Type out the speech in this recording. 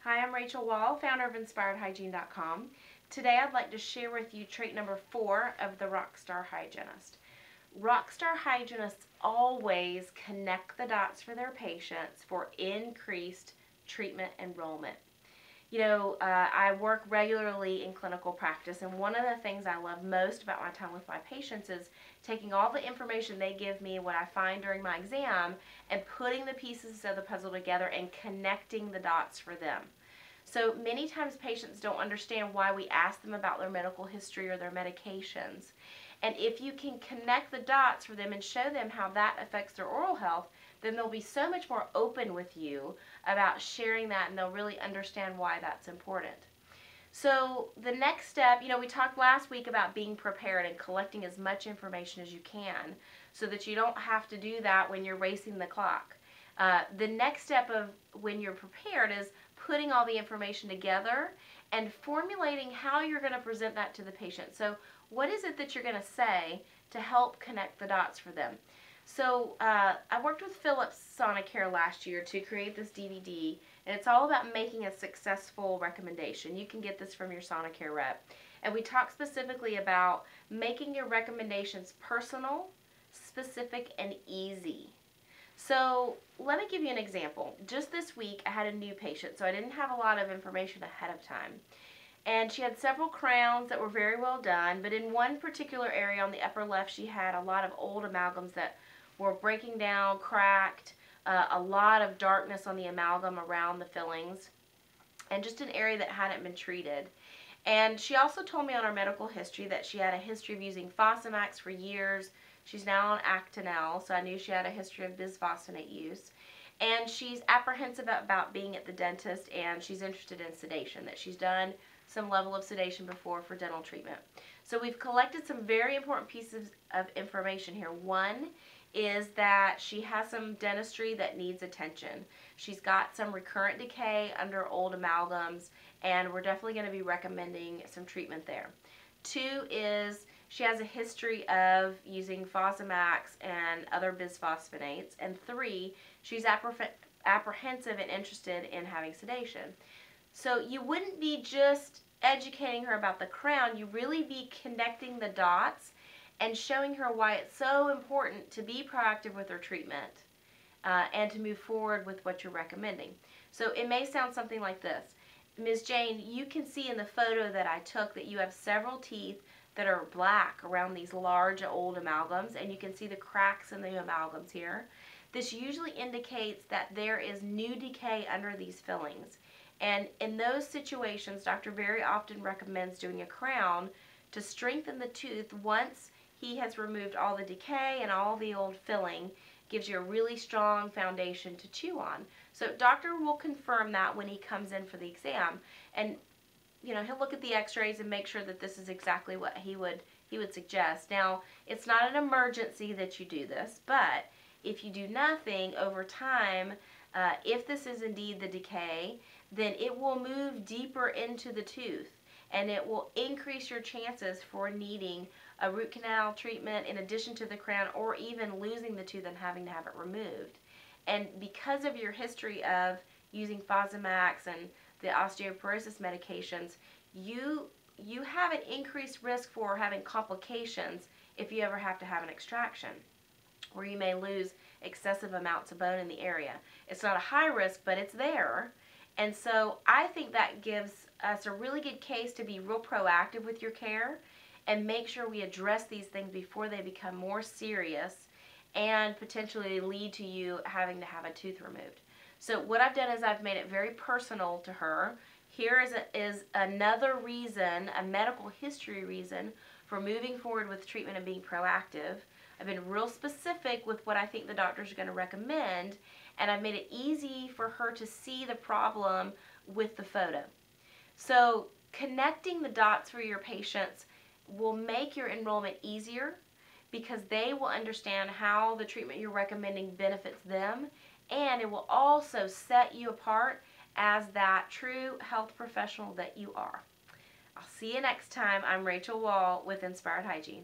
Hi, I'm Rachel Wall, founder of InspiredHygiene.com. Today I'd like to share with you trait number 4 of the Rock Star Hygienist. Rock Star Hygienists always connect the dots for their patients for increased treatment enrollment. I work regularly in clinical practice, and one of the things I love most about my time with my patients is taking all the information they give me, what I find during my exam, and putting the pieces of the puzzle together and connecting the dots for them. So many times patients don't understand why we ask them about their medical history or their medications. And if you can connect the dots for them and show them how that affects their oral health, then they'll be so much more open with you about sharing that, and they'll really understand why that's important. So the next step, we talked last week about being prepared and collecting as much information as you can so that you don't have to do that when you're racing the clock. The next step of when you're prepared is putting all the information together and formulating how you're going to present that to the patient. So what is it that you're going to say to help connect the dots for them? So I worked with Philips Sonicare last year to create this DVD, and it's all about making a successful recommendation. You can get this from your Sonicare rep. And we talk specifically about making your recommendations personal, specific, and easy. So let me give you an example. Just this week I had a new patient, so I didn't have a lot of information ahead of time. And she had several crowns that were very well done, but in one particular area on the upper left she had a lot of old amalgams that were breaking down, cracked, a lot of darkness on the amalgam around the fillings, and just an area that hadn't been treated. And she also told me on her medical history that she had a history of using Fosamax for years. She's now on Actonel, so I knew she had a history of bisphosphonate use. And she's apprehensive about being at the dentist, and she's interested in sedation, that she's done some level of sedation before for dental treatment. So we've collected some very important pieces of information here. One is that she has some dentistry that needs attention. She's got some recurrent decay under old amalgams, and we're definitely going to be recommending some treatment there. 2 is she has a history of using Fosamax and other bisphosphonates. And 3, she's apprehensive and interested in having sedation. So you wouldn't be just educating her about the crown, you really be connecting the dots and showing her why it's so important to be proactive with her treatment and to move forward with what you're recommending. So it may sound something like this. Ms. Jane, you can see in the photo that I took that you have several teeth that are black around these large old amalgams, and you can see the cracks in the amalgams here. This usually indicates that there is new decay under these fillings. And in those situations, doctor very often recommends doing a crown to strengthen the tooth once he has removed all the decay and all the old filling. Gives you a really strong foundation to chew on. So doctor will confirm that when he comes in for the exam, and he'll look at the x-rays and make sure that this is exactly what he would suggest. Now, it's not an emergency that you do this, but if you do nothing over time, if this is indeed the decay, then it will move deeper into the tooth, and it will increase your chances for needing a root canal treatment in addition to the crown, or even losing the tooth and having to have it removed. And because of your history of using Fosamax and the osteoporosis medications, you have an increased risk for having complications if you ever have to have an extraction, where you may lose excessive amounts of bone in the area. It's not a high risk, but it's there. And so I think that gives us a really good case to be real proactive with your care and make sure we address these things before they become more serious and potentially lead to you having to have a tooth removed. So what I've done is I've made it very personal to her. Here is another reason, a medical history reason, for moving forward with treatment and being proactive. I've been real specific with what I think the doctors are going to recommend, and I've made it easy for her to see the problem with the photo. So connecting the dots for your patients will make your enrollment easier, because they will understand how the treatment you're recommending benefits them, and it will also set you apart as that true health professional that you are. I'll see you next time. I'm Rachel Wall with Inspired Hygiene.